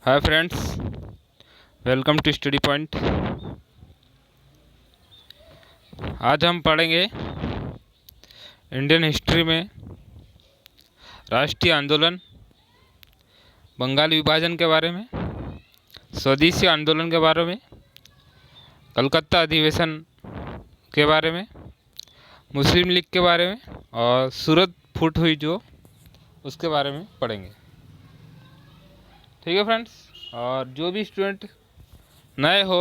Hi friends, welcome to study point. आज हम पढ़ेंगे इंडियन हिस्ट्री में राष्ट्रीय आंदोलन, बंगाल विभाजन के बारे में, स्वदेशी आंदोलन के बारे में, कलकत्ता अधिवेशन के बारे में, मुस्लिम लीग के बारे में और सूरत फूट हुई जो उसके बारे में पढ़ेंगे। ठीक है फ्रेंड्स, और जो भी स्टूडेंट नए हो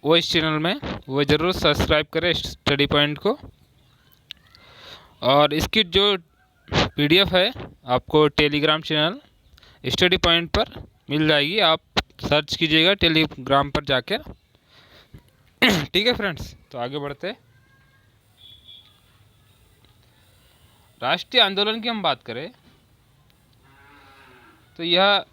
वो इस चैनल में वो ज़रूर सब्सक्राइब करें स्टडी पॉइंट को। और इसकी जो पीडीएफ है आपको टेलीग्राम चैनल स्टडी पॉइंट पर मिल जाएगी, आप सर्च कीजिएगा टेलीग्राम पर जाकर। ठीक है फ्रेंड्स, तो आगे बढ़ते हैं। राष्ट्रीय आंदोलन की हम बात करें तो यह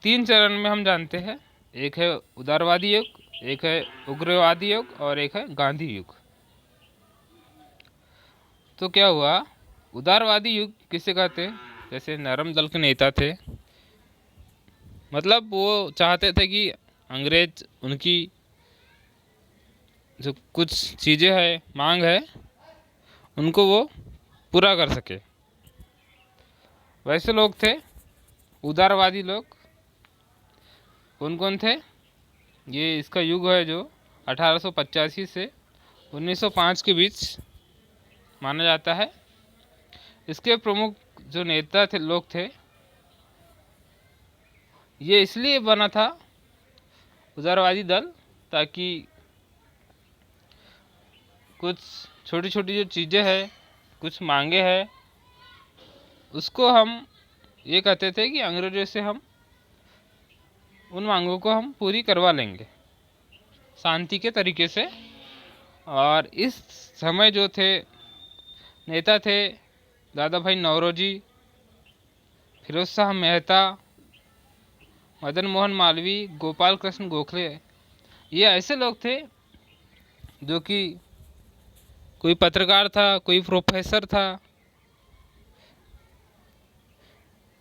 3 चरण में हम जानते हैं। एक है उदारवादी युग, एक है उग्रवादी युग और एक है गांधी युग। तो क्या हुआ, उदारवादी युग किसे कहते हैं? जैसे नरम दल के नेता थे, मतलब वो चाहते थे कि अंग्रेज उनकी जो कुछ चीज़ें है, मांग है, उनको वो पूरा कर सके। वैसे लोग थे उदारवादी लोग। कौन कौन थे? ये इसका युग है जो 1885 से 1905 के बीच माना जाता है। इसके प्रमुख जो नेता थे, लोग थे, ये इसलिए बना था उदारवादी दल ताकि कुछ छोटी छोटी जो चीज़ें हैं, कुछ मांगे हैं, उसको हम ये कहते थे कि अंग्रेजों से हम उन मांगों को हम पूरी करवा लेंगे शांति के तरीके से। और इस समय जो थे नेता थे दादा भाई नौरोजी, फिरोज शाह मेहता, मदन मोहन मालवीय, गोपाल कृष्ण गोखले। ये ऐसे लोग थे जो कि कोई पत्रकार था, कोई प्रोफेसर था,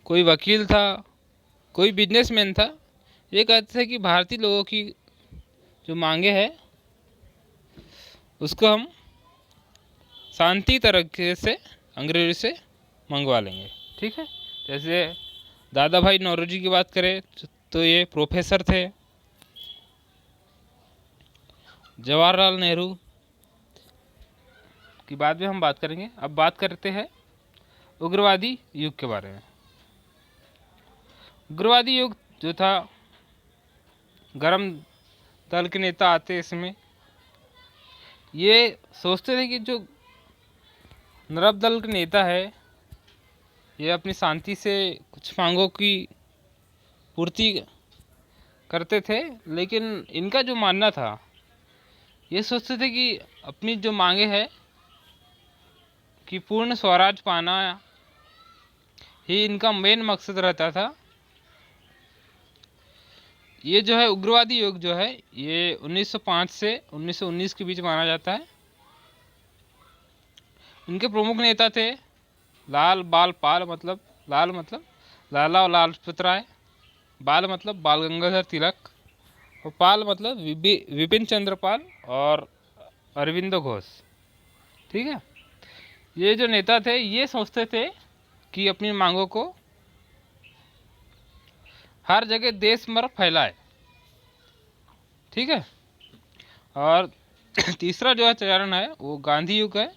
कोई वकील था, कोई बिजनेसमैन था। ये कहते थे कि भारतीय लोगों की जो मांगे हैं उसको हम शांति तरीके से अंग्रेजों से मंगवा लेंगे। ठीक है, जैसे दादा भाई नौरोजी की बात करें तो ये प्रोफेसर थे। जवाहरलाल नेहरू की बाद में हम बात करेंगे। अब बात करते हैं उग्रवादी युग के बारे में। उग्रवादी युग जो था, गरम दल के नेता आते इसमें। ये सोचते थे कि जो नरम दल के नेता है ये अपनी शांति से कुछ मांगों की पूर्ति करते थे, लेकिन इनका जो मानना था, ये सोचते थे कि अपनी जो मांगे हैं कि पूर्ण स्वराज पाना ही इनका मेन मकसद रहता था। ये जो है उग्रवादी युग जो है ये 1905 से 1919 के बीच माना जाता है। इनके प्रमुख नेता थे लाल बाल पाल, मतलब लाल मतलब लाला और लाजपत राय, बाल मतलब बाल गंगाधर तिलक, और पाल मतलब विपिन चंद्र पाल और अरविंदो घोष। ठीक है, ये जो नेता थे ये सोचते थे कि अपनी मांगों को हर जगह देश भर फैलाए। ठीक है, और तीसरा जो है चरण है वो गांधी युग है,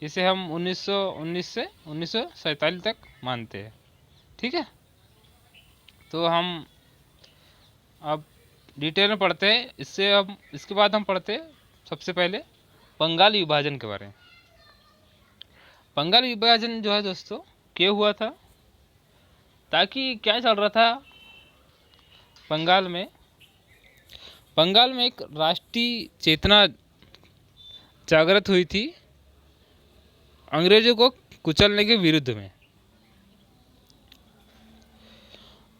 इसे हम 1919 से 1947 तक मानते हैं। ठीक है, तो हम अब डिटेल में पढ़ते हैं। इसके बाद हम पढ़ते हैं सबसे पहले बंगाल विभाजन के बारे में। बंगाल विभाजन जो है दोस्तों क्यों हुआ था, ताकि क्या चल रहा था बंगाल में। बंगाल में एक राष्ट्रीय चेतना जागृत हुई थी अंग्रेजों को कुचलने के विरुद्ध में।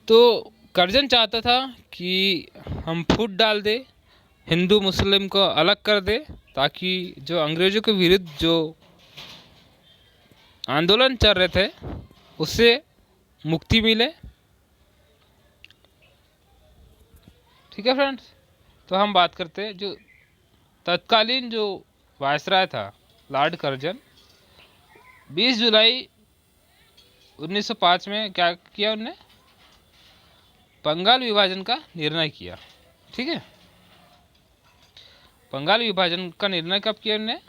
तो कर्जन चाहता था कि हम फूट डाल दे, हिंदू मुस्लिम को अलग कर दे, ताकि जो अंग्रेजों के विरुद्ध जो आंदोलन चल रहे थे उससे मुक्ति मिले। ठीक है फ्रेंड्स। तो हम बात करते हैं जो तत्कालीन जो वायसराय था लॉर्ड कर्जन, 20 जुलाई 1905 में क्या किया उनने, बंगाल विभाजन का निर्णय किया। ठीक है, बंगाल विभाजन का निर्णय कब किया उन्होंने,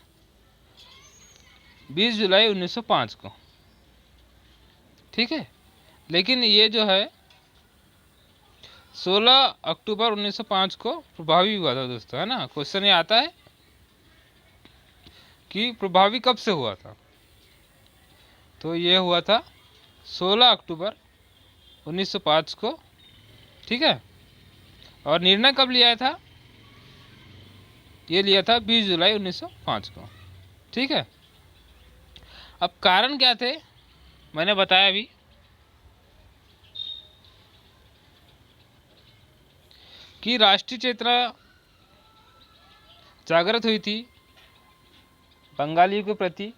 20 जुलाई 1905 को। ठीक है, लेकिन ये जो है 16 अक्टूबर 1905 को प्रभावी हुआ था दोस्तों, है ना। क्वेश्चन ये आता है कि प्रभावी कब से हुआ था, तो ये हुआ था 16 अक्टूबर 1905 को। ठीक है, और निर्णय कब लिया था, ये लिया था 20 जुलाई 1905 को। ठीक है, अब कारण क्या थे मैंने बताया अभी कि राष्ट्रीय चेतना जागृत हुई थी बंगालियों के प्रति।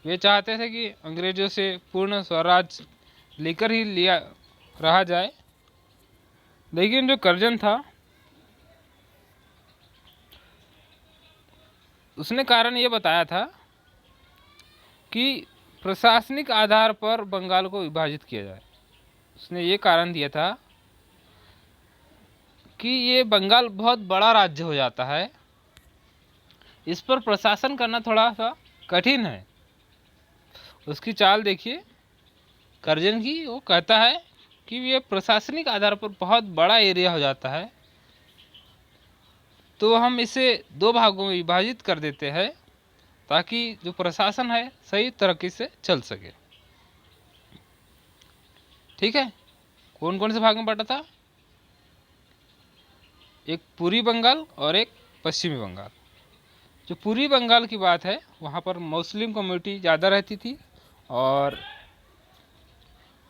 वे चाहते थे कि अंग्रेजों से पूर्ण स्वराज लेकर ही लिया रहा जाए। लेकिन जो कर्जन था उसने कारण ये बताया था कि प्रशासनिक आधार पर बंगाल को विभाजित किया जाए। उसने ये कारण दिया था कि ये बंगाल बहुत बड़ा राज्य हो जाता है, इस पर प्रशासन करना थोड़ा सा कठिन है। उसकी चाल देखिए कर्जन की, वो कहता है कि ये प्रशासनिक आधार पर बहुत बड़ा एरिया हो जाता है, तो हम इसे 2 भागों में विभाजित कर देते हैं ताकि जो प्रशासन है सही तरीके से चल सके। ठीक है, कौन कौन से भाग में बांटा था, एक पूर्वी बंगाल और एक पश्चिमी बंगाल। जो पूर्वी बंगाल की बात है वहाँ पर मुस्लिम कम्युनिटी ज़्यादा रहती थी, और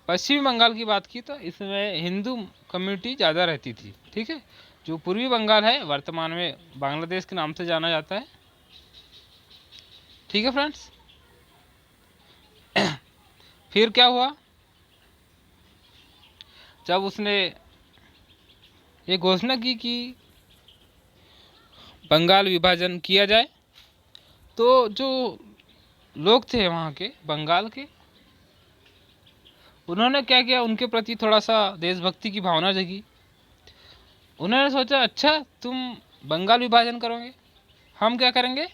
पश्चिमी बंगाल की बात की तो इसमें हिंदू कम्युनिटी ज़्यादा रहती थी। ठीक है, जो पूर्वी बंगाल है वर्तमान में बांग्लादेश के नाम से जाना जाता है। ठीक है फ्रेंड्स, फिर क्या हुआ, जब उसने ये घोषणा की कि बंगाल विभाजन किया जाए, तो जो लोग थे वहाँ के बंगाल के, उन्होंने क्या किया, उनके प्रति थोड़ा सा देशभक्ति की भावना जगी। उन्होंने सोचा अच्छा तुम बंगाल विभाजन करोगे, हम क्या करेंगे।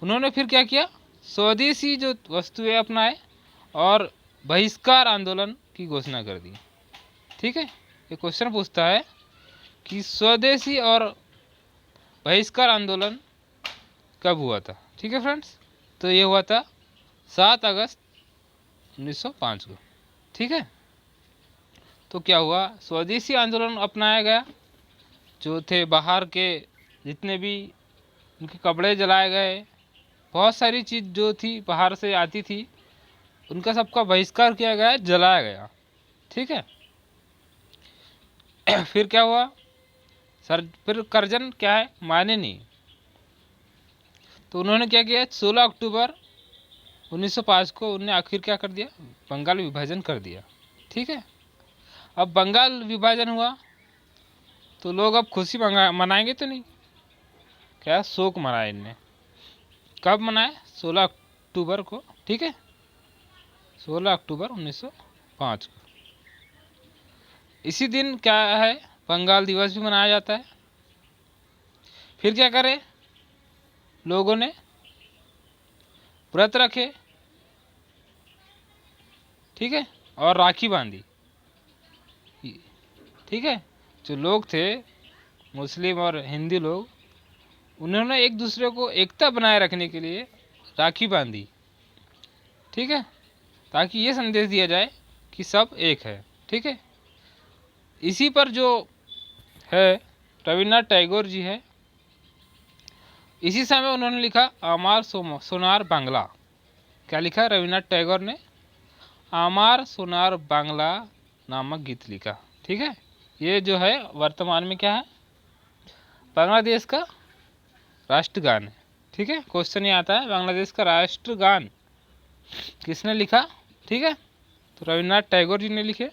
उन्होंने फिर क्या किया, स्वदेशी जो वस्तुएं अपनाए और बहिष्कार आंदोलन की घोषणा कर दी। ठीक है, ये क्वेश्चन पूछता है कि स्वदेशी और बहिष्कार आंदोलन कब हुआ था। ठीक है फ्रेंड्स, तो ये हुआ था 7 अगस्त 1905 को। ठीक है, तो क्या हुआ, स्वदेशी आंदोलन अपनाया गया। जो थे बाहर के जितने भी उनके कपड़े जलाए गए, बहुत सारी चीज़ जो थी बाहर से आती थी उनका सबका बहिष्कार किया गया, जलाया गया। ठीक है, फिर क्या हुआ सर, फिर कर्जन क्या है माने नहीं, तो उन्होंने क्या किया, 16 अक्टूबर 1905 को उन्होंने आखिर क्या कर दिया, बंगाल विभाजन कर दिया। ठीक है, अब बंगाल विभाजन हुआ तो लोग अब खुशी मनाएंगे तो नहीं, क्या शोक मनाया इनने। कब मनाए, 16 अक्टूबर को। ठीक है, 16 अक्टूबर 1905 को। इसी दिन क्या है, बंगाल दिवस भी मनाया जाता है। फिर क्या करे, लोगों ने व्रत रखे। ठीक है, और राखी बांधी। ठीक है, जो लोग थे मुस्लिम और हिंदू लोग, उन्होंने एक दूसरे को एकता बनाए रखने के लिए राखी बांधी। ठीक है, ताकि ये संदेश दिया जाए कि सब एक है। ठीक है, इसी पर जो है रविन्द्रनाथ टैगोर जी है, इसी समय उन्होंने लिखा आमार सोनार बांग्ला। क्या लिखा रविन्द्रनाथ टैगोर ने, आमार सोनार बांग्ला नामक गीत लिखा। ठीक है, ये जो है वर्तमान में क्या है, बांग्लादेश का राष्ट्रगान है। ठीक है, क्वेश्चन ये आता है बांग्लादेश का राष्ट्रगान किसने लिखा। ठीक है, तो रविन्द्रनाथ टैगोर जी ने लिखे।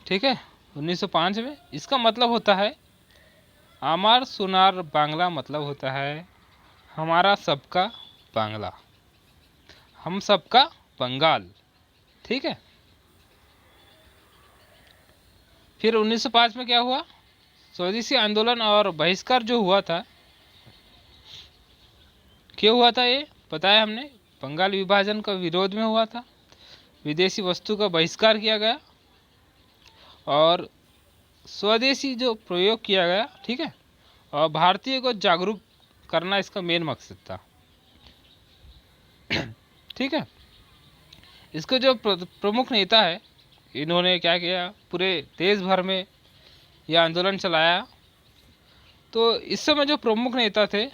ठीक है, 1905 में। इसका मतलब होता है आमार सोनार बांग्ला, मतलब होता है हमारा सबका बांग्ला, हम सबका बंगाल। ठीक है। फिर 1905 में क्या हुआ, स्वदेशी आंदोलन और बहिष्कार जो हुआ था, क्यों हुआ था ये बताया हमने, बंगाल विभाजन का विरोध में हुआ था, विदेशी वस्तु का बहिष्कार किया गया और स्वदेशी जो प्रयोग किया गया। ठीक है। और भारतीय को जागरूक करना इसका मेन मकसद था। ठीक है। इसके जो प्रमुख नेता है, इन्होंने क्या किया, पूरे देश भर में यह आंदोलन चलाया। तो इस समय जो प्रमुख नेता थे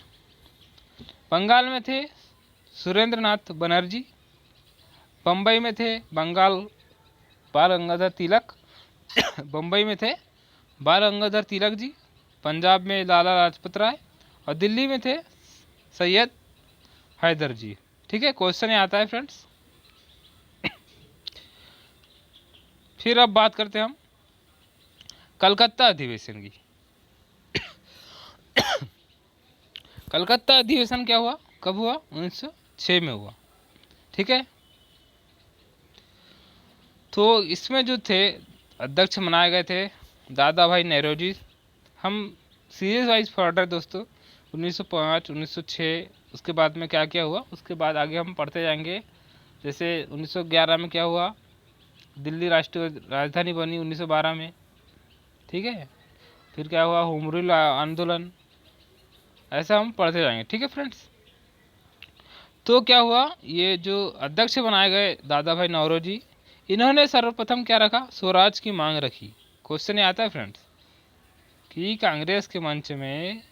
बंगाल में थे सुरेंद्र नाथ बनर्जी, बम्बई में थे बाल गंगाधर तिलक बम्बई में थे बाल गंगाधर तिलक जी, पंजाब में लाला लाजपत राय और दिल्ली में थे सैयद हैदर जी। ठीक है। क्वेश्चन आता है फ्रेंड्स। फिर अब बात करते हैं हम कलकत्ता अधिवेशन की। कलकत्ता अधिवेशन क्या हुआ, कब हुआ, 1906 में हुआ। ठीक है। तो इसमें जो थे अध्यक्ष बनाए गए थे दादा भाई नौरोजी। हम सीरीज वाइज पढ़ रहे दोस्तों, 1905, 1906, उसके बाद में क्या क्या हुआ, उसके बाद आगे हम पढ़ते जाएंगे। जैसे 1911 में क्या हुआ, दिल्ली राष्ट्रीय राजधानी बनी 1912 में। ठीक है। फिर क्या हुआ, होम रूल आंदोलन, ऐसा हम पढ़ते जाएंगे। ठीक है फ्रेंड्स। तो क्या हुआ, ये जो अध्यक्ष बनाए गए दादा भाई नौरोजी, इन्होंने सर्वप्रथम क्या रखा, स्वराज की मांग रखी। क्वेश्चन ये आता है फ्रेंड्स कि कांग्रेस के मंच में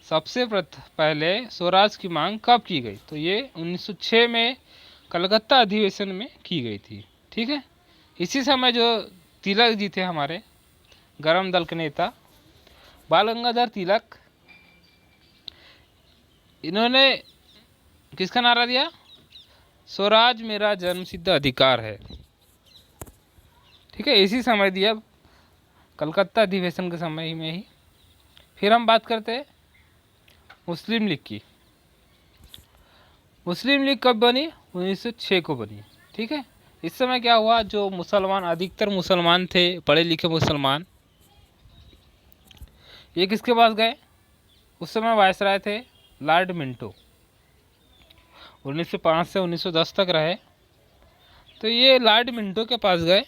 सबसे पहले स्वराज की मांग कब की गई, तो ये 1906 में कलकत्ता अधिवेशन में की गई थी। ठीक है। इसी समय जो तिलक जी थे हमारे गरम दल के नेता बाल गंगाधर तिलक, इन्होंने किसका नारा दिया, स्वराज मेरा जन्मसिद्ध अधिकार है। ठीक है। इसी समय दिया कलकत्ता अधिवेशन के समय में ही। फिर हम बात करते हैं मुस्लिम लीग की। मुस्लिम लीग कब बनी, 1906 को बनी। ठीक है। इस समय क्या हुआ, जो मुसलमान, अधिकतर मुसलमान थे, पढ़े लिखे मुसलमान, ये किसके पास गए, उस समय वायसराय थे लॉर्ड मिंटो, 1905 से 1910 तक रहे। तो ये लॉर्ड मिंटो के पास गए।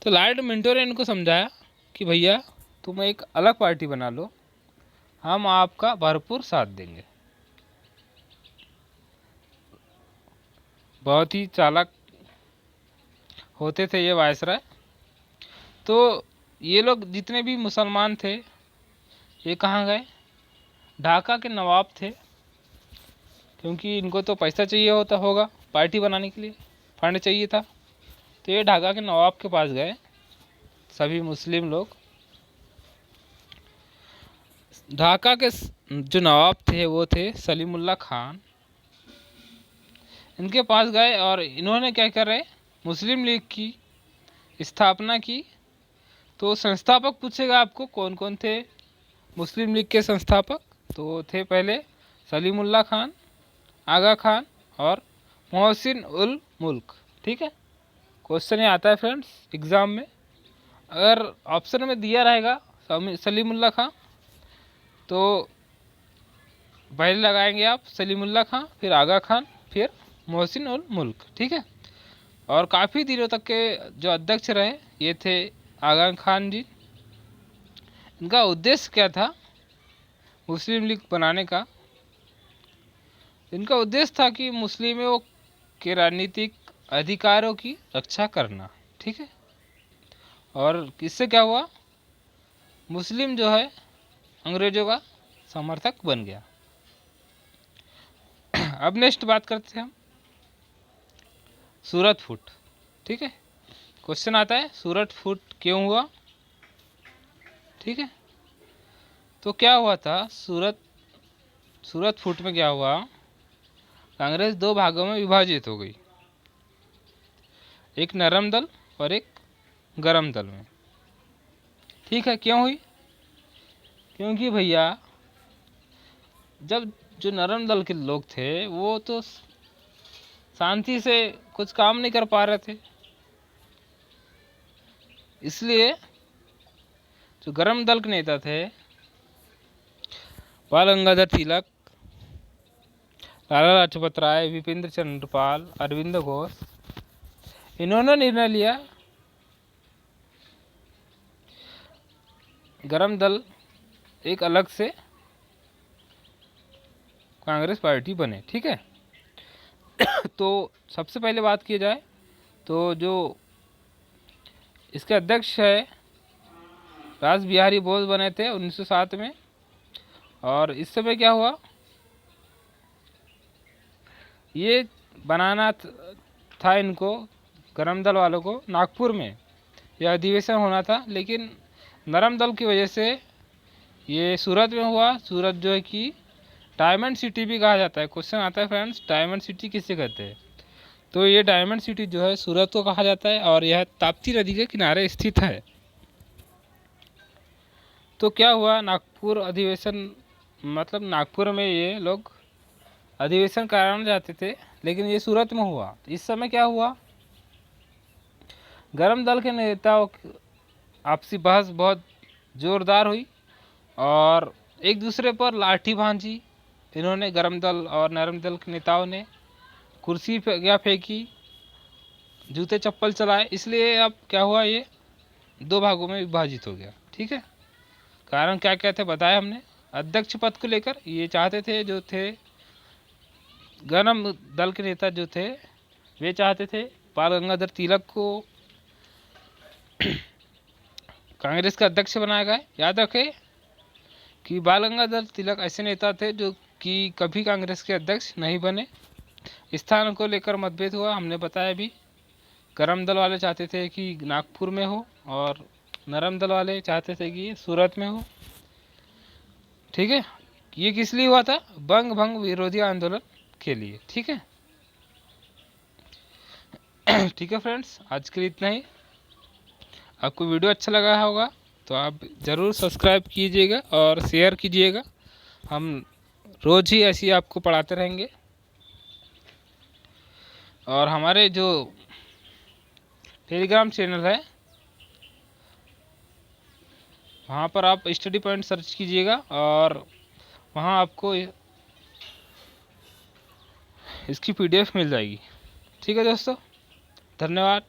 तो लॉर्ड मिंटो ने इनको समझाया कि भैया तुम एक अलग पार्टी बना लो, हम आपका भरपूर साथ देंगे। बहुत ही चालाक होते थे ये वायसराय। तो ये लोग जितने भी मुसलमान थे ये कहाँ गए, ढाका के नवाब थे, क्योंकि इनको तो पैसा चाहिए होता होगा पार्टी बनाने के लिए, फंड चाहिए था। तो ये ढाका के नवाब के पास गए सभी मुस्लिम लोग। ढाका के जो नवाब थे वो थे सलीमुल्लाह खान, इनके पास गए और इन्होंने क्या कर रहे, मुस्लिम लीग की स्थापना की। तो संस्थापक पूछेगा आपको कौन कौन थे मुस्लिम लीग के संस्थापक, तो थे पहले सलीमुल्लाह खान, आगा खान और मोहसिन उल मुल्क। ठीक है। क्वेश्चन ये आता है फ्रेंड्स एग्ज़ाम में, अगर ऑप्शन में दिया रहेगा सलीमुल्लाह खान, तो पहले लगाएंगे आप सलीमुल्लाह खान, फिर आगा खान, फिर मोहसिन उल मुल्क। ठीक है। और काफ़ी दिनों तक के जो अध्यक्ष रहे ये थे आगा खान जी। इनका उद्देश्य क्या था मुस्लिम लीग बनाने का, इनका उद्देश्य था कि मुस्लिमों के राजनीतिक अधिकारों की रक्षा करना। ठीक है। और इससे क्या हुआ, मुस्लिम जो है अंग्रेजों का समर्थक बन गया। अब नेक्स्ट बात करते हैं हम सूरत फूट। ठीक है। क्वेश्चन आता है सूरत फूट क्यों हुआ। ठीक है। तो क्या हुआ था, सूरत फूट में क्या हुआ, कांग्रेस दो भागों में विभाजित हो गई, एक नरम दल और एक गरम दल में। ठीक है, क्यों हुई? क्योंकि भैया जब जो नरम दल के लोग थे वो तो शांति से कुछ काम नहीं कर पा रहे थे, इसलिए जो गरम दल के नेता थे बाल गंगाधर तिलक, लाला लाजपत राय, विपिन चंद्र पाल, अरविंद घोष, इन्होंने निर्णय लिया गरम दल एक अलग से कांग्रेस पार्टी बने। ठीक है तो सबसे पहले बात की जाए तो जो इसके अध्यक्ष है रास बिहारी बोस बने थे 1907 में। और इस समय क्या हुआ, ये बनाना था इनको, गरम दल वालों को, नागपुर में यह अधिवेशन होना था, लेकिन नरम दल की वजह से ये सूरत में हुआ। सूरत जो है कि डायमंड सिटी भी कहा जाता है। क्वेश्चन आता है फ्रेंड्स, डायमंड सिटी किसे कहते हैं? तो ये डायमंड सिटी जो है सूरत को कहा जाता है और यह ताप्ती नदी के किनारे स्थित है। तो क्या हुआ, नागपुर अधिवेशन, मतलब नागपुर में ये लोग अधिवेशन कराने जाते थे, लेकिन ये सूरत में हुआ। इस समय क्या हुआ, गरम दल के नेताओं की आपसी बहस बहुत जोरदार हुई और एक दूसरे पर लाठी भांजी। इन्होंने, गरम दल और नरम दल के नेताओं ने कुर्सी क्या फेंकी, जूते चप्पल चलाए। इसलिए अब क्या हुआ, ये दो भागों में विभाजित हो गया। ठीक है, कारण क्या क्या थे बताया हमने। अध्यक्ष पद को लेकर ये चाहते थे, जो थे गरम दल के नेता जो थे वे चाहते थे बाल गंगाधर तिलक को कांग्रेस का अध्यक्ष बनाया गया। याद रखें कि बाल गंगाधर तिलक ऐसे नेता थे जो कि कभी कांग्रेस के अध्यक्ष नहीं बने। स्थान को लेकर मतभेद हुआ, हमने बताया भी। गरम दल वाले चाहते थे कि नागपुर में हो और नरम दल वाले चाहते थे कि सूरत में हो। ठीक है, ये किस लिए हुआ था? बंग भंग विरोधी आंदोलन के लिए। ठीक है ठीक है फ्रेंड्स, आज के लिए इतना ही। आपको वीडियो अच्छा लगा होगा तो आप ज़रूर सब्सक्राइब कीजिएगा और शेयर कीजिएगा। हम रोज़ ही ऐसी आपको पढ़ाते रहेंगे। और हमारे जो टेलीग्राम चैनल है वहाँ पर आप स्टडी पॉइंट सर्च कीजिएगा और वहाँ आपको इसकी PDF मिल जाएगी। ठीक है दोस्तों, धन्यवाद।